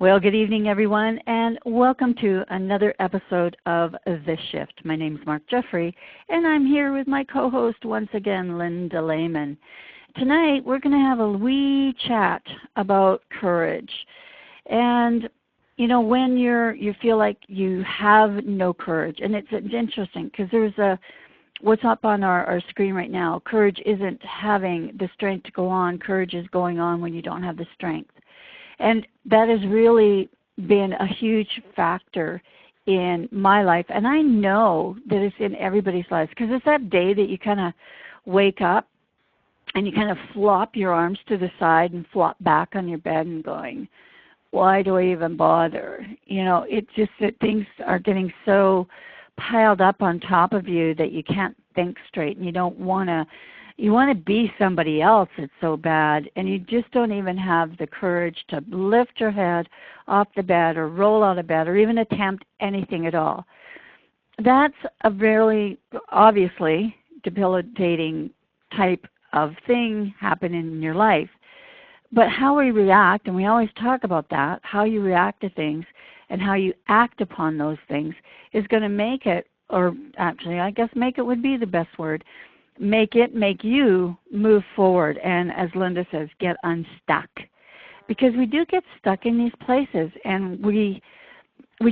Well, good evening, everyone, and welcome to another episode of The Shift. My name is Mark Jeffrey, and I'm here with my co-host once again, Linda Lehman. Tonight, we're going to have a wee chat about courage. And, you know, when you feel like you have no courage, and it's interesting because what's up on our screen right now, courage isn't having the strength to go on. Courage is going on when you don't have the strength. And that has really been a huge factor in my life. And I know that it's in everybody's lives because it's that day that you kind of wake up and you kind of flop your arms to the side and flop back on your bed and going, why do I even bother? You know, it's just that things are getting so piled up on top of you that you can't think straight and you don't want to. You want to be somebody else, it's so bad, and you just don't even have the courage to lift your head off the bed or roll out of bed or even attempt anything at all. That's a very obviously debilitating type of thing happening in your life. But how we react, and we always talk about that, how you react to things and how you act upon those things is going to make it, or actually I guess make it would be the best word, make you move forward and, as Linda says, get unstuck. Because we do get stuck in these places and we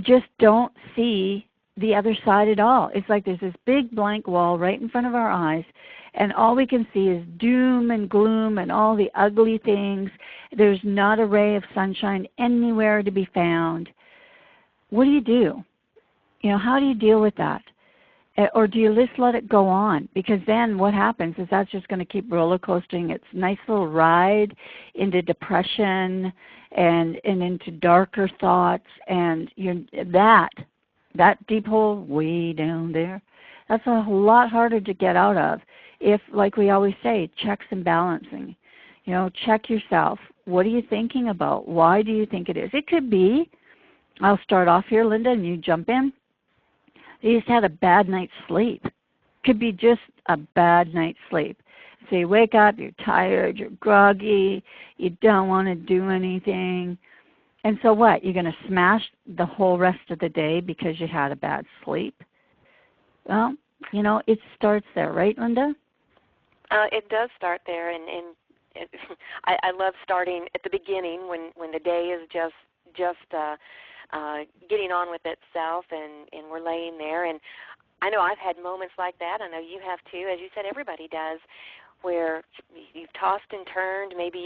just don't see the other side at all. It's like there's this big blank wall right in front of our eyes and all we can see is doom and gloom and all the ugly things. There's not a ray of sunshine anywhere to be found. What do? You know, how do you deal with that? Or do you just let it go on? Because then what happens is that's just going to keep roller coasting its nice little ride into depression and into darker thoughts. And that deep hole way down there, that's a lot harder to get out of if, like we always say, checks and balancing. You know, check yourself. What are you thinking about? Why do you think it is? It could be, I'll start off here, Linda, and you jump in. You just had a bad night's sleep. Could be just a bad night's sleep. So you wake up, you're tired, you're groggy, you don't want to do anything. And so what? You're going to smash the whole rest of the day because you had a bad sleep? Well, you know, it starts there, right, Linda? It does start there, and I love starting at the beginning when the day is just getting on with itself, and we're laying there. And I know I've had moments like that. I know you have too. As you said, everybody does, where you've tossed and turned. Maybe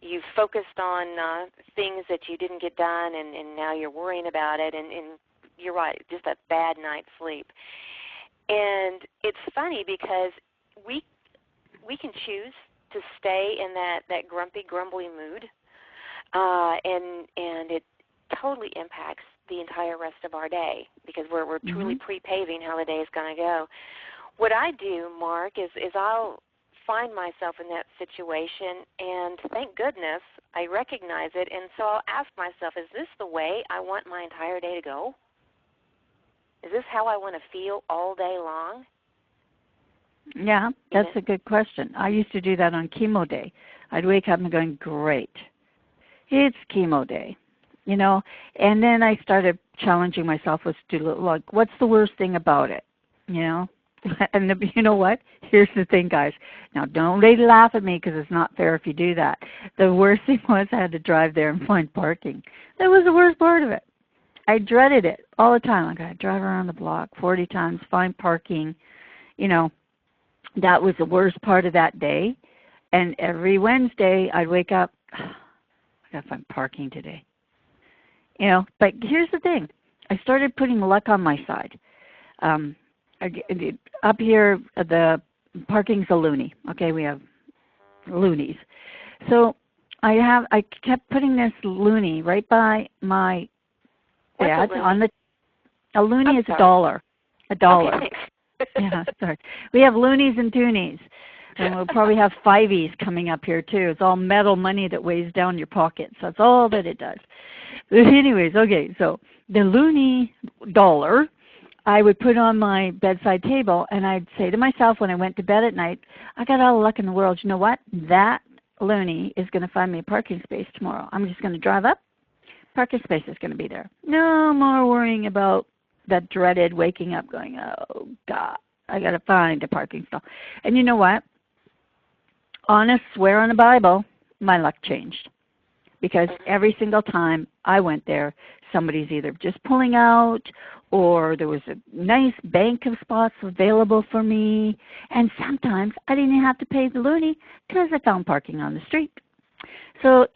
you've focused on things that you didn't get done, and now you're worrying about it. And you're right, just a bad night's sleep. And it's funny because we can choose to stay in that grumpy, grumbly mood, and it totally impacts the entire rest of our day because we're truly pre-paving how the day is going to go. What I do, Mark, is I'll find myself in that situation, and thank goodness I recognize it, and so I'll ask myself, is this the way I want my entire day to go? Is this how I want to feel all day long? Yeah, that's a good question. I used to do that on chemo day. I'd wake up and going, great, it's chemo day. You know, and then I started challenging myself with, like, what's the worst thing about it? You know, and you know what? Here's the thing, guys. Now, don't really laugh at me because it's not fair if you do that. The worst thing was I had to drive there and find parking. That was the worst part of it. I dreaded it all the time. I got to drive around the block 40 times, find parking. You know, that was the worst part of that day. And every Wednesday, I'd wake up, I got to find parking today. You know, but here's the thing. I started putting luck on my side. Up here, the parking's a loony. Okay, we have loonies. So I kept putting this loony right by my bed on the. A loony is $1. $1. Okay. Yeah, sorry. We have loonies and toonies. And we'll probably have fiveys coming up here too. It's all metal money that weighs down your pockets. That's all that it does. But anyways, okay, so the loony $1, I would put on my bedside table, and I'd say to myself when I went to bed at night, I got all the luck in the world. You know what? That loony is going to find me a parking space tomorrow. I'm just going to drive up, parking space is going to be there. No more worrying about that dreaded waking up going, oh, God, I got to find a parking stall. And you know what? Honest, swear on the Bible, my luck changed. Because every single time I went there, somebody's either just pulling out or there was a nice bank of spots available for me. And sometimes I didn't even have to pay the loony because I found parking on the street. So,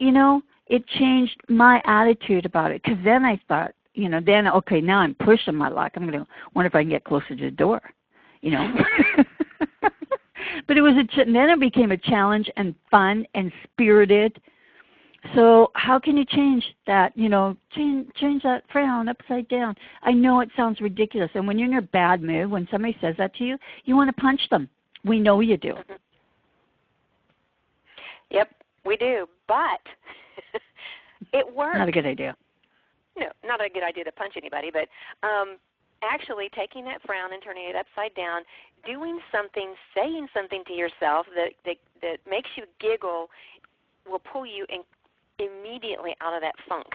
it changed my attitude about it, because then I thought, okay, now I'm pushing my luck. I'm going to wonder if I can get closer to the door, But then it became a challenge and fun and spirited. So how can you change that, change that frown upside down? I know it sounds ridiculous. And when you're in a bad mood, when somebody says that to you, you want to punch them. We know you do. Yep, we do. But it works. Not a good idea. No, not a good idea to punch anybody. But actually taking that frown and turning it upside down, doing something, saying something to yourself that makes you giggle will pull you immediately out of that funk.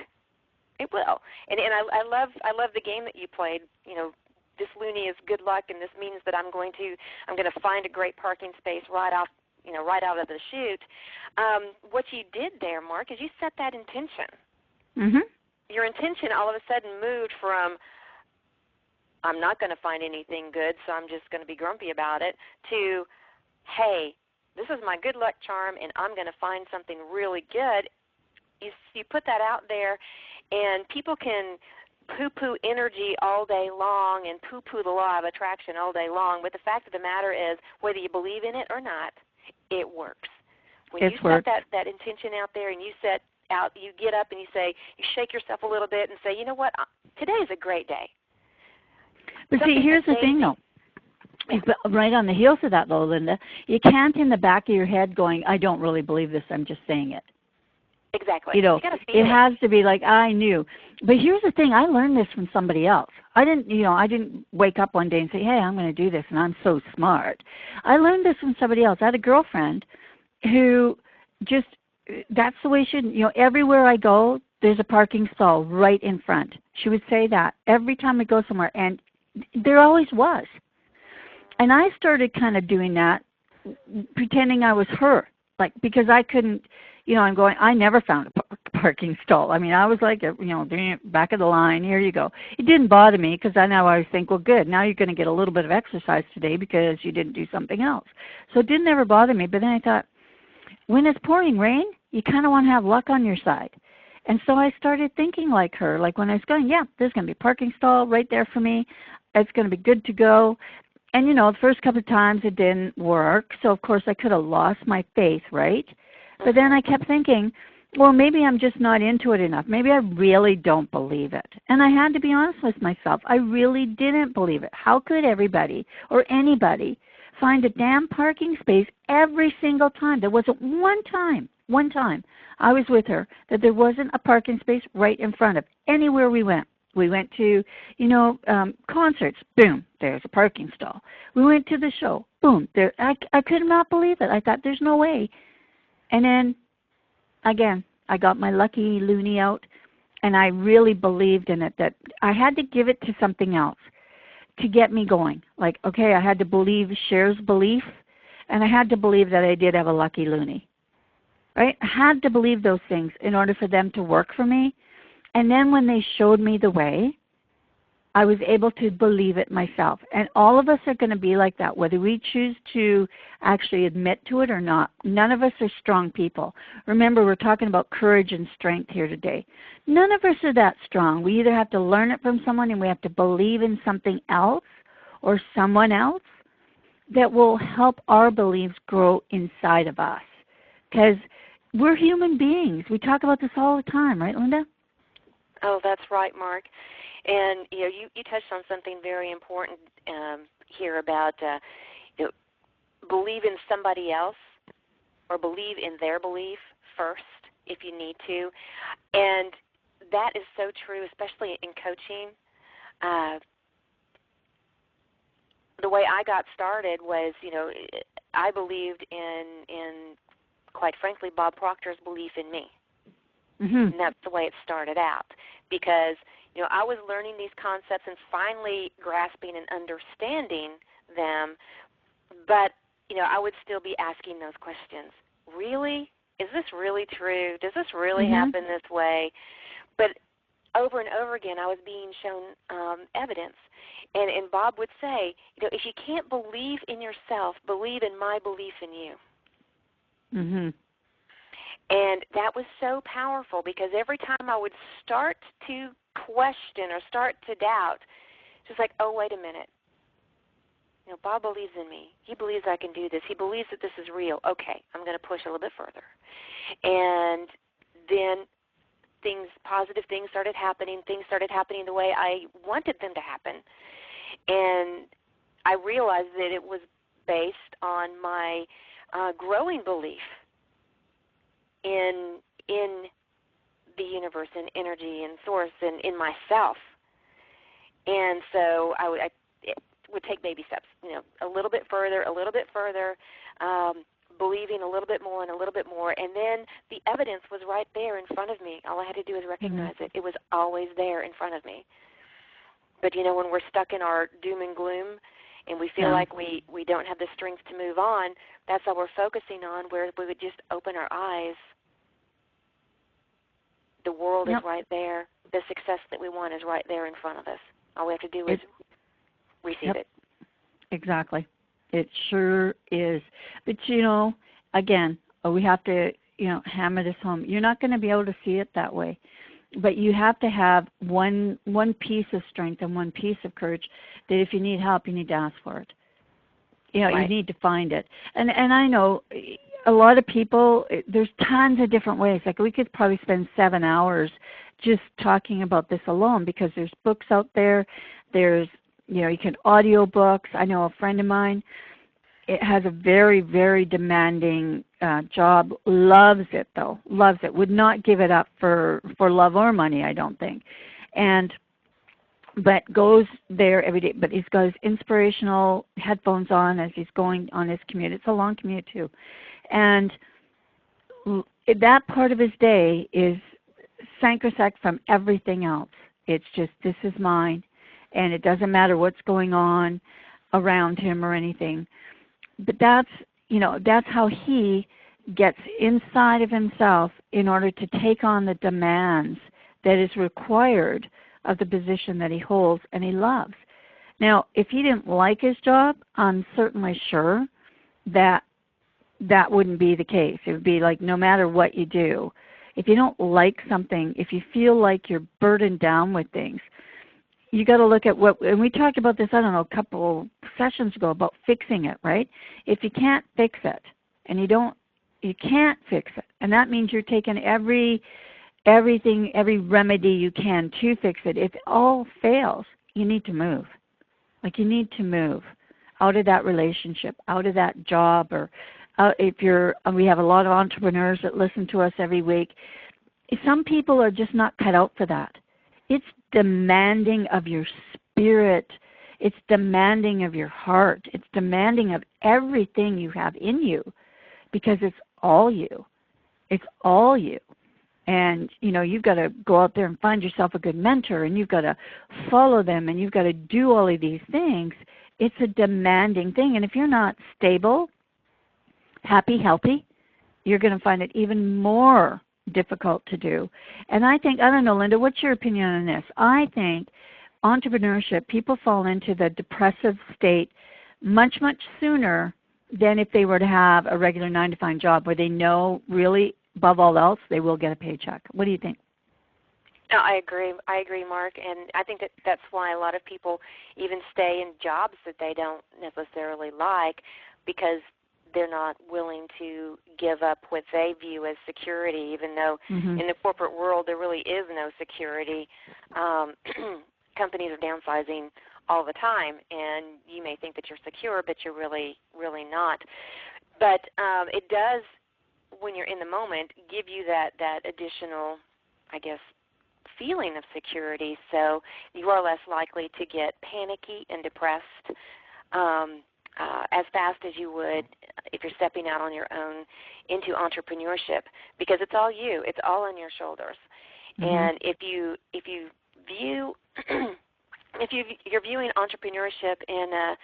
It will. And I love the game that you played. This loony is good luck, and this means that I'm going to find a great parking space right out of the chute. What you did there, Mark, is you set that intention. Mhm. Your intention all of a sudden moved from I'm not going to find anything good, so I'm just going to be grumpy about it, to, hey, this is my good luck charm, and I'm going to find something really good. You put that out there, and people can poo-poo energy all day long and poo-poo the law of attraction all day long, but the fact of the matter is, whether you believe in it or not, it works. When you set that intention out there and you get up and you shake yourself a little bit and say, you know what, today is a great day. But see, here's the thing, though. Right on the heels of that, though, Linda, you can't in the back of your head going, I don't really believe this, I'm just saying it. Exactly. It has to be like, I knew. But here's the thing, I learned this from somebody else. I didn't wake up one day and say, hey, I'm going to do this, and I'm so smart. I learned this from somebody else. I had a girlfriend who just, that's the way she, everywhere I go, there's a parking stall right in front. She would say that every time we go somewhere, and there always was. And I started kind of doing that, pretending I was her, because I couldn't, I never found a parking stall. I mean, I was like, back of the line, here you go. It didn't bother me because I now always think, well, good, now you're going to get a little bit of exercise today because you didn't do something else. So it didn't ever bother me. But then I thought, when it's pouring rain, you kind of want to have luck on your side. And so I started thinking like her, like when I was going, yeah, there's going to be a parking stall right there for me. It's going to be good to go. And, the first couple of times it didn't work. So, of course, I could have lost my faith, right? But then I kept thinking, well, maybe I'm just not into it enough. Maybe I really don't believe it. And I had to be honest with myself. I really didn't believe it. How could everybody or anybody find a damn parking space every single time? There wasn't one time I was with her that there wasn't a parking space right in front of anywhere we went. We went to, concerts. Boom, there's a parking stall. We went to the show. Boom, there. I could not believe it. I thought, there's no way. And then, again, I got my lucky loony out, and I really believed in it, that I had to give it to something else to get me going. Like, okay, I had to believe Cher's belief, and I had to believe that I did have a lucky loony. Right? I had to believe those things in order for them to work for me. And then when they showed me the way, I was able to believe it myself. And all of us are going to be like that, whether we choose to actually admit to it or not. None of us are strong people. Remember, we're talking about courage and strength here today. None of us are that strong. We either have to learn it from someone and we have to believe in something else or someone else that will help our beliefs grow inside of us. Because we're human beings. We talk about this all the time, right, Linda? Oh, that's right, Mark. And you touched on something very important here about believe in somebody else or believe in their belief first if you need to. And that is so true, especially in coaching. The way I got started was, I believed in quite frankly, Bob Proctor's belief in me. Mm-hmm. And that's the way it started out, because I was learning these concepts and finally grasping and understanding them, but I would still be asking those questions. Really? Is this really true? Does this really Mm-hmm. happen this way? But over and over again, I was being shown evidence. And Bob would say, if you can't believe in yourself, believe in my belief in you. Mm-hmm. And that was so powerful, because every time I would start to question or start to doubt, it's just like, oh, wait a minute. Bob believes in me. He believes I can do this. He believes that this is real. Okay, I'm going to push a little bit further. And then positive things started happening. Things started happening the way I wanted them to happen. And I realized that it was based on my growing belief in the universe and energy and source and in myself. And so it would take baby steps, a little bit further, believing a little bit more and a little bit more. And then the evidence was right there in front of me. All I had to do was recognize it. It was always there in front of me. But, when we're stuck in our doom and gloom and we feel like we don't have the strength to move on, that's all we're focusing on, where if we would just open our eyes, the world is right there. The success that we want is right there in front of us. All we have to do is receive it. Exactly. It sure is. But, again, we have to, hammer this home. You're not going to be able to see it that way. But you have to have one piece of strength and one piece of courage that if you need help, you need to ask for it. You need to find it. And I know a lot of people, there's tons of different ways. Like we could probably spend 7 hours just talking about this alone, because there's books out there. There's, you can audio books. I know a friend of mine, it has a very, very demanding job. Loves it, though. Loves it. Would not give it up for love or money, I don't think. But goes there every day. But he's got his inspirational headphones on as he's going on his commute. It's a long commute, too. And that part of his day is sacrosanct from everything else. It's just, this is mine. And it doesn't matter what's going on around him or anything. But that's how he gets inside of himself in order to take on the demands that is required of the position that he holds and he loves. Now, if he didn't like his job, I'm certainly sure that wouldn't be the case. It would be like, no matter what you do, if you don't like something, if you feel like you're burdened down with things, you got to look at and we talked about this, I don't know, a couple sessions ago about fixing it, right? If you can't fix it, and you can't fix it, and that means you're taking every remedy you can to fix it. If it all fails, you need to move. Like, you need to move out of that relationship, out of that job, or we have a lot of entrepreneurs that listen to us every week. Some people are just not cut out for that. It's demanding of your spirit. It's demanding of your heart. It's demanding of everything you have in you, because it's all you. It's all you. And, you've got to go out there and find yourself a good mentor, and you've got to follow them, and you've got to do all of these things. It's a demanding thing. And if you're not stable, happy, healthy, you're going to find it even more difficult to do. And I think, I don't know, Linda, what's your opinion on this? I think entrepreneurship, people fall into the depressive state much, much sooner than if they were to have a regular 9-to-5 job where they know really, above all else, they will get a paycheck. What do you think? No, I agree, Mark. And I think that's why a lot of people even stay in jobs that they don't necessarily like, because they're not willing to give up what they view as security, even though in the corporate world there really is no security. Companies are downsizing all the time, and you may think that you're secure, but you're really, really not. But it does, when you're in the moment, give you that additional, I guess, feeling of security, so you are less likely to get panicky and depressed. as fast as you would if you're stepping out on your own into entrepreneurship, because it's all you. It's all on your shoulders. Mm-hmm. And if you view you're viewing entrepreneurship in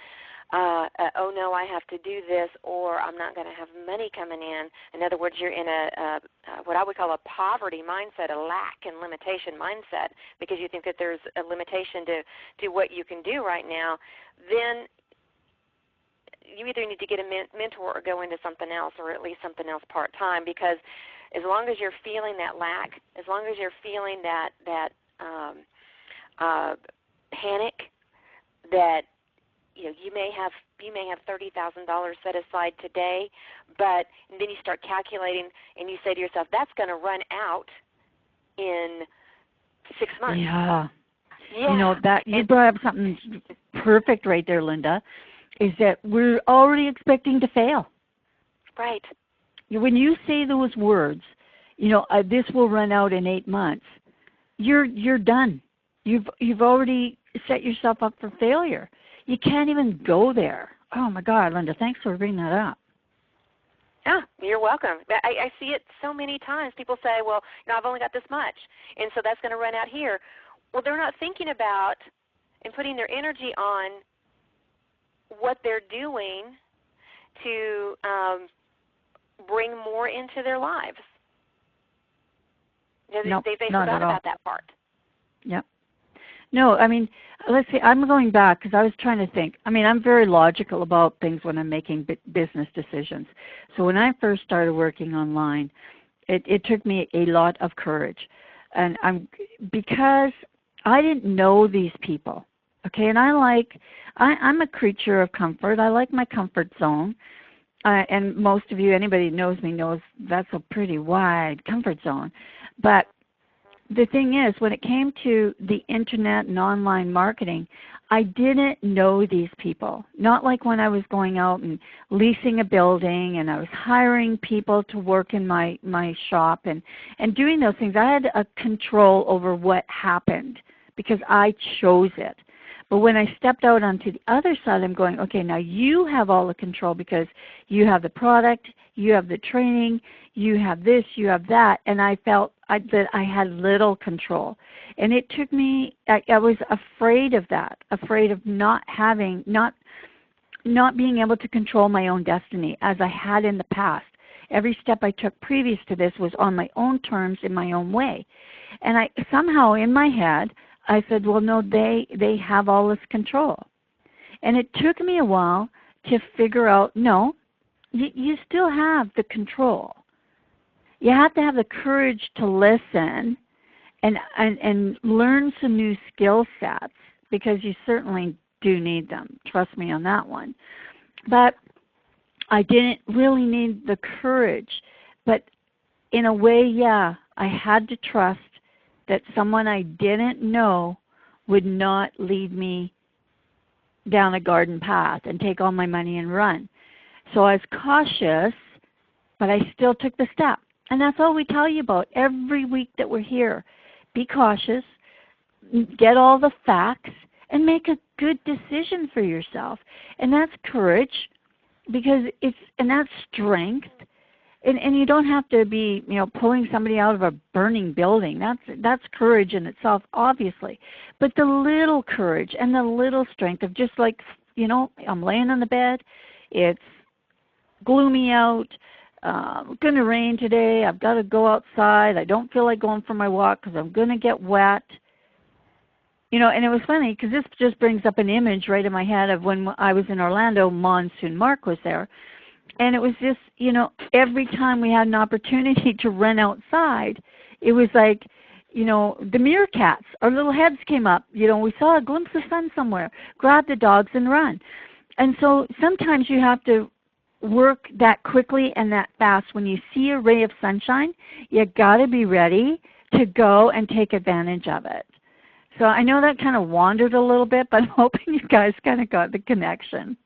oh no, I have to do this, or I'm not going to have money coming in. In other words, you're in a what I would call a poverty mindset, a lack and limitation mindset, because you think that there's a limitation to what you can do right now. Then you either need to get a mentor or go into something else, or at least something else part-time, because as long as you're feeling that lack, as long as you're feeling that panic, that you may have $30,000 set aside today, but then you start calculating and you say to yourself, that's going to run out in 6 months. Yeah. Yeah. That you brought up something perfect right there, Linda, is that we're already expecting to fail. Right. When you say those words, this will run out in 8 months, you're done. You've already set yourself up for failure. You can't even go there. Oh my God, Linda, thanks for bringing that up. Yeah, you're welcome. I see it so many times. People say, well, I've only got this much, and so that's going to run out here. Well, they're not thinking about and putting their energy on what they're doing to bring more into their lives. Nope, they not forgot at all. about that part. Yep. No, let's see, I'm going back because I was trying to think. I'm very logical about things when I'm making business decisions. So when I first started working online, it took me a lot of courage. And because I didn't know these people, okay, and I'm a creature of comfort. I like my comfort zone. And most of you, anybody who knows me knows that's a pretty wide comfort zone. But the thing is, when it came to the internet and online marketing, I didn't know these people. Not like when I was going out and leasing a building and I was hiring people to work in my shop and doing those things. I had a control over what happened because I chose it. But when I stepped out onto the other side, I'm going, okay, now you have all the control because you have the product, you have the training, you have this, you have that, and I felt that I had little control. And it took me, I was afraid of that, afraid of not being able to control my own destiny as I had in the past. Every step I took previous to this was on my own terms in my own way. And I somehow in my head, I said, well, no, they have all this control. And it took me a while to figure out, no, you still have the control. You have to have the courage to listen and learn some new skill sets, because you certainly do need them. Trust me on that one. But I didn't really need the courage. But in a way, yeah, I had to trust that someone I didn't know would not lead me down a garden path and take all my money and run. So I was cautious, but I still took the step. And that's all we tell you about every week that we're here. Be cautious, get all the facts, and make a good decision for yourself. And that's courage, because that's strength. And you don't have to be, pulling somebody out of a burning building. That's courage in itself, obviously. But the little courage and the little strength of just like, I'm laying on the bed, it's gloomy out, going to rain today, I've got to go outside, I don't feel like going for my walk because I'm going to get wet. And it was funny because this just brings up an image right in my head of when I was in Orlando, Monsoon Mark was there. And it was just, every time we had an opportunity to run outside, it was like, the meerkats, our little heads came up. We saw a glimpse of sun somewhere, grab the dogs and run. And so sometimes you have to work that quickly and that fast. When you see a ray of sunshine, you got to be ready to go and take advantage of it. So I know that kind of wandered a little bit, but I'm hoping you guys kind of got the connection.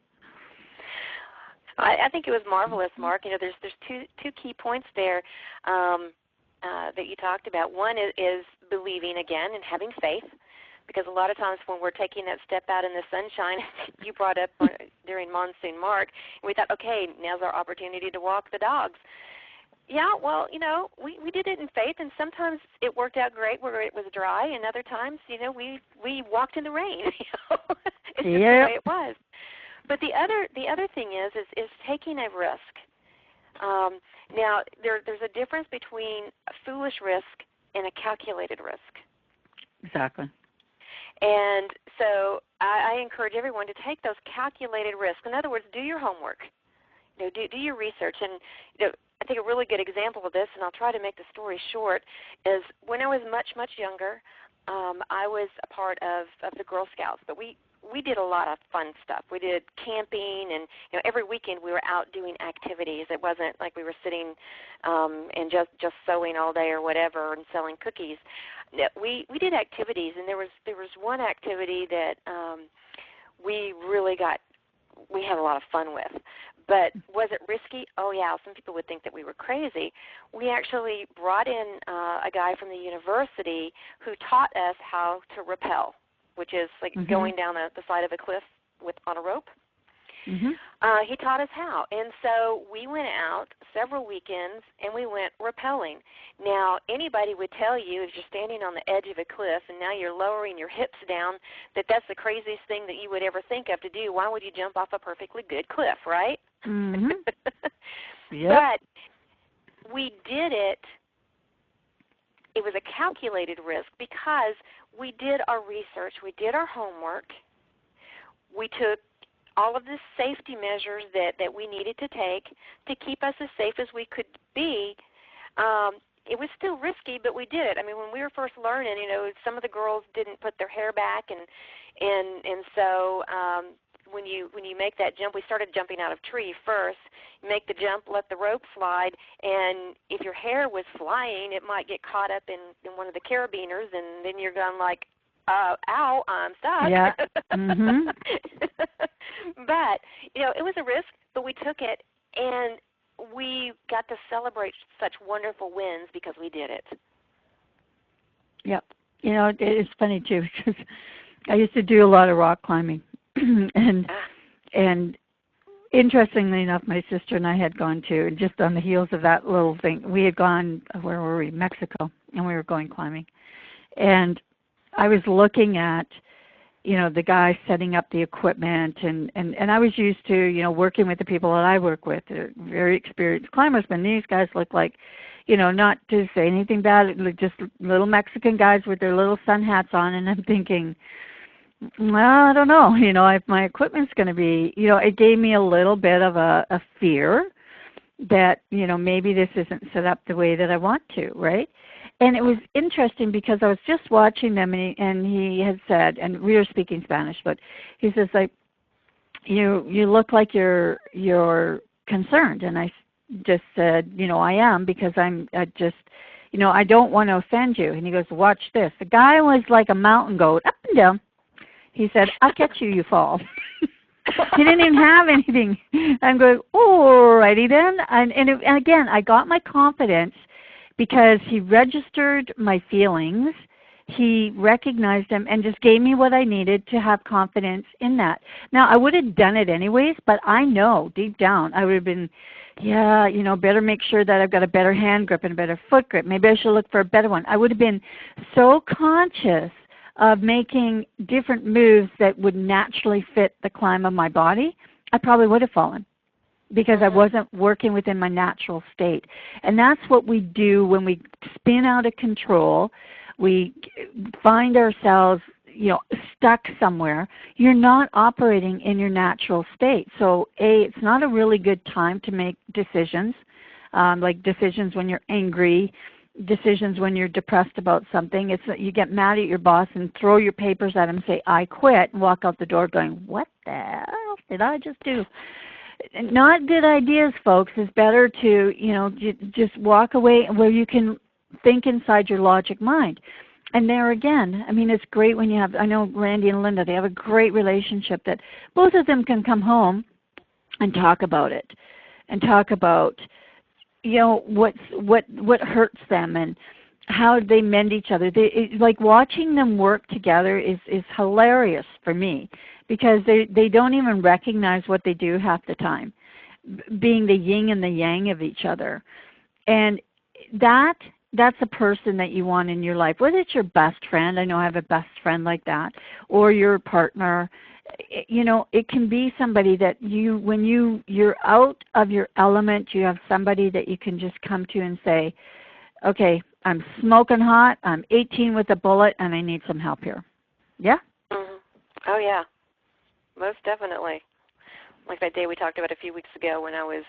I think it was marvelous, Mark. There's two key points there that you talked about. One is believing again and having faith, because a lot of times when we're taking that step out in the sunshine, you brought up during monsoon mark, we thought, okay, now's our opportunity to walk the dogs. Yeah, well, we did it in faith, and sometimes it worked out great where it was dry, and other times, we walked in the rain. It's just the way it was. But the other thing is taking a risk. Now, there's a difference between a foolish risk and a calculated risk. Exactly. And so I encourage everyone to take those calculated risks. In other words, do your homework. Do your research. And I think a really good example of this, and I'll try to make the story short, is when I was much, much younger, I was a part of the Girl Scouts, but we did a lot of fun stuff. We did camping, and every weekend we were out doing activities. It wasn't like we were sitting and just sewing all day or whatever and selling cookies. We did activities, and there was one activity that we had a lot of fun with. But was it risky? Oh, yeah. Some people would think that we were crazy. We actually brought in a guy from the university who taught us how to rappel, which is like going down the side of a cliff on a rope. He taught us how. And so we went out several weekends, and we went rappelling. Now, anybody would tell you if you're standing on the edge of a cliff and now you're lowering your hips down that that's the craziest thing that you would ever think of to do. Why would you jump off a perfectly good cliff, right? Yep. But we did it. It was a calculated risk because we did our research. We did our homework. We took all of the safety measures that we needed to take to keep us as safe as we could be. It was still risky, but we did it. I mean, when we were first learning, some of the girls didn't put their hair back, and so when you make that jump, we started jumping out of tree first. You make the jump, let the rope slide, and if your hair was flying, it might get caught up in one of the carabiners, and then you're going like, ow, I'm stuck. Yeah. But, it was a risk, but we took it, and we got to celebrate such wonderful wins because we did it. Yep. It's funny, too, because I used to do a lot of rock climbing. and interestingly enough, my sister and I had gone to, just on the heels of that little thing, we had gone, where were we? Mexico, and we were going climbing. And I was looking at, the guy setting up the equipment, and I was used to, working with the people that I work with. They're very experienced climbers, but these guys look like, not to say anything bad, just little Mexican guys with their little sun hats on, and I'm thinking, well, I don't know, if my equipment's going to be, it gave me a little bit of a fear that, maybe this isn't set up the way that I want to, right? And it was interesting because I was just watching them, and he had said, and we were speaking Spanish, but he says, like, you look like you're concerned. And I just said, I am, because I don't want to offend you. And he goes, watch this. The guy was like a mountain goat, up and down. He said, I'll catch you, you fall. He didn't even have anything. I'm going, all righty then. And again, I got my confidence because he registered my feelings, he recognized them, and just gave me what I needed to have confidence in that. Now, I would have done it anyways, but I know deep down I would have been, better make sure that I've got a better hand grip and a better foot grip. Maybe I should look for a better one. I would have been so conscious of making different moves that would naturally fit the climb of my body, I probably would have fallen, because I wasn't working within my natural state. And that's what we do when we spin out of control. We find ourselves, stuck somewhere. You're not operating in your natural state. So, it's not a really good time to make decisions, like decisions when you're angry, decisions when you're depressed about something. It's that you get mad at your boss and throw your papers at him and say, I quit, and walk out the door going, what the hell did I just do? Not good ideas, folks. It's better to, just walk away where you can think inside your logic mind. And there again, I mean, it's great when you have, I know Randy and Linda, they have a great relationship that both of them can come home and talk about it, and talk about, what hurts them. And how they mend each other. Like watching them work together is hilarious for me, because they don't even recognize what they do half the time, being the yin and the yang of each other. And that's a person that you want in your life, whether it's your best friend. I know I have a best friend like that, or your partner. You know, it can be somebody that when you're out of your element, you have somebody that you can just come to and say, okay, I'm smoking hot, I'm 18 with a bullet, and I need some help here. Yeah? Mm-hmm. Oh, yeah, most definitely. Like that day we talked about a few weeks ago when I was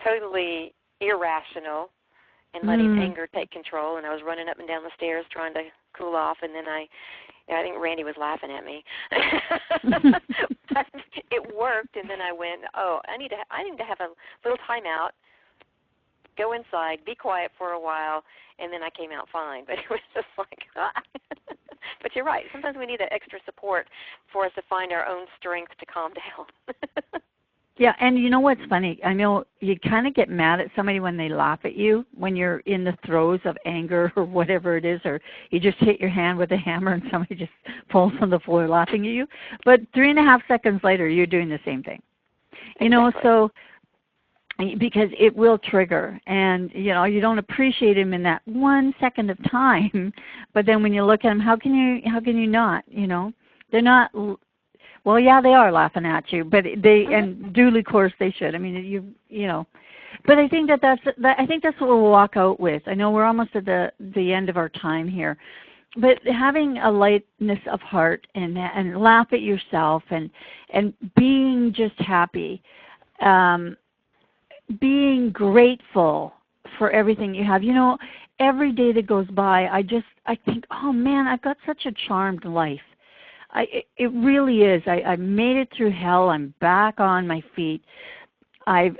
totally irrational and letting anger take control, and I was running up and down the stairs trying to cool off, and then I think Randy was laughing at me. But it worked, and then I went, oh, I need to have a little time out, go inside, be quiet for a while, and then I came out fine. But it was just like, But you're right. Sometimes we need that extra support for us to find our own strength to calm down. Yeah, and you know what's funny? I know you kind of get mad at somebody when they laugh at you, when you're in the throes of anger or whatever it is, or you just hit your hand with a hammer and somebody just falls on the floor laughing at you. But 3.5 seconds later, you're doing the same thing. You know, so because it will trigger, and you know, you don't appreciate him in that 1 second of time, but then when you look at him, how can you not? You know, they're not. Well, yeah, they are laughing at you, but and duly, of course, they should. I mean, you know, but I think that's what we'll walk out with. I know we're almost at the end of our time here, but having a lightness of heart and laugh at yourself and being just happy, being grateful for everything you have. You know, every day that goes by, I think, oh man, I've got such a charmed life. It really is. I made it through hell. I'm back on my feet. I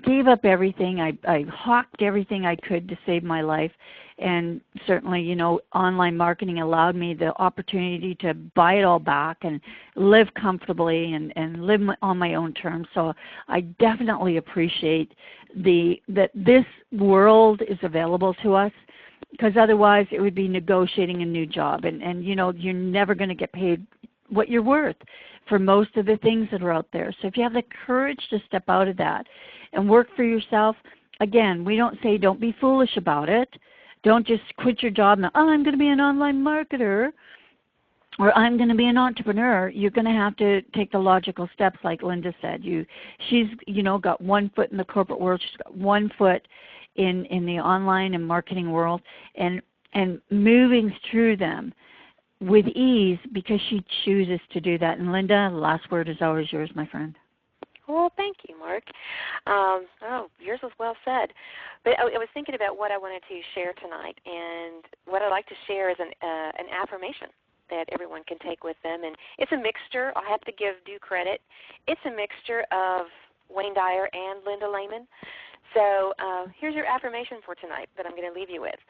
gave up everything. I hawked everything I could to save my life, and certainly, you know, online marketing allowed me the opportunity to buy it all back and live comfortably and live on my own terms. So I definitely appreciate that this world is available to us, because otherwise it would be negotiating a new job, and you know, you're never going to get paid what you're worth for most of the things that are out there. So if you have the courage to step out of that and work for yourself, again, we don't say don't be foolish about it. Don't just quit your job and, oh, I'm going to be an online marketer, or I'm going to be an entrepreneur. You're going to have to take the logical steps, like Linda said. She's got 1 foot in the corporate world. She's got 1 foot in the online and marketing world, and moving through them with ease, because she chooses to do that. And Linda, the last word is always yours, my friend. Well, thank you, Mark. Yours was well said. But I was thinking about what I wanted to share tonight, and what I'd like to share is an affirmation that everyone can take with them. And it's a mixture. I have to give due credit. It's a mixture of Wayne Dyer and Linda Lehman. So here's your affirmation for tonight that I'm going to leave you with.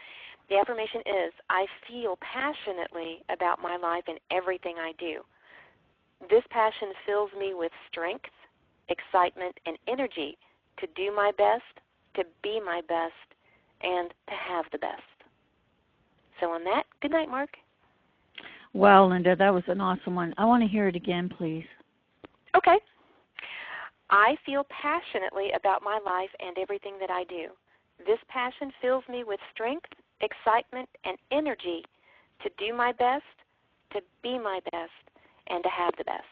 The affirmation is, I feel passionately about my life and everything I do. This passion fills me with strength, excitement, and energy to do my best, to be my best, and to have the best. So on that, good night, Mark. Well, Linda, that was an awesome one. I want to hear it again, please. Okay. I feel passionately about my life and everything that I do. This passion fills me with strength, excitement, and energy to do my best, to be my best, and to have the best.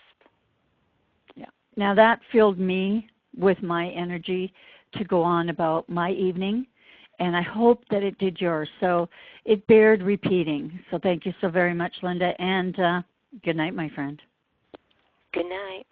Yeah. Now that filled me with my energy to go on about my evening, and I hope that it did yours. So it bared repeating. So thank you so very much, Linda, and good night, my friend. Good night.